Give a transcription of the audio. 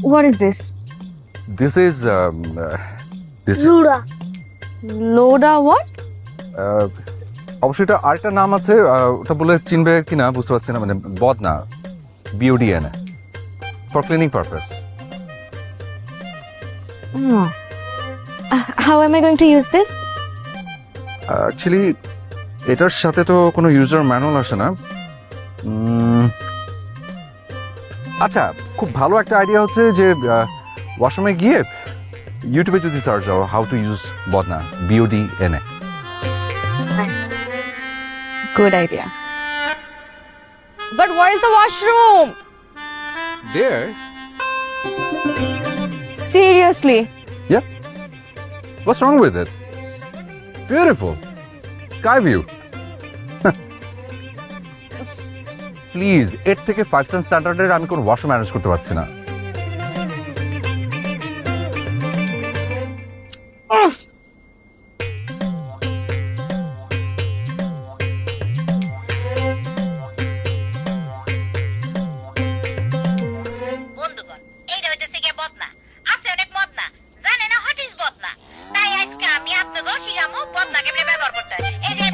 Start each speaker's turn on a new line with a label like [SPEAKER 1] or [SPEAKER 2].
[SPEAKER 1] What is this?
[SPEAKER 2] This is
[SPEAKER 3] লুড়া
[SPEAKER 1] Loda what?
[SPEAKER 2] অবশ্যই এটা আরেকটা নাম আছে, ওটা বলে চিনবে কিনা বুঝতে পারছি না, মানে বদনা, BODN, for cleaning purpose.
[SPEAKER 1] Oh. How am I going to use this?
[SPEAKER 2] Actually এটার সাথে তো কোনো ইউজার ম্যানুয়াল আসে না। আচ্ছা, খুব ভালো একটা আইডিয়া হচ্ছে যে ওয়াশরুমে গিয়ে ইউটিউবে যদি সার্চ দাও হাউ টু ইউজ বদনা, BODN।
[SPEAKER 1] Good idea. But where is the washroom?
[SPEAKER 2] There?
[SPEAKER 1] Seriously?
[SPEAKER 2] Yeah. What's wrong with it? Beautiful. Sky view. Please, এর থেকে 5 স্টার স্ট্যান্ডার্ডের আমি কোনো ওয়াশরুম ম্যানেজ করতে পারছি না।
[SPEAKER 4] বন্ধুগণ, এইটা হইতেছে গিয়ে বদনা। আছে অনেক মদনা, জানে না হোয়াট ইজ বদনা। তাই আজকে আমি আপনাকেও শিখামো বদনা কেমনে ব্যবহার করতে হয়। এই যে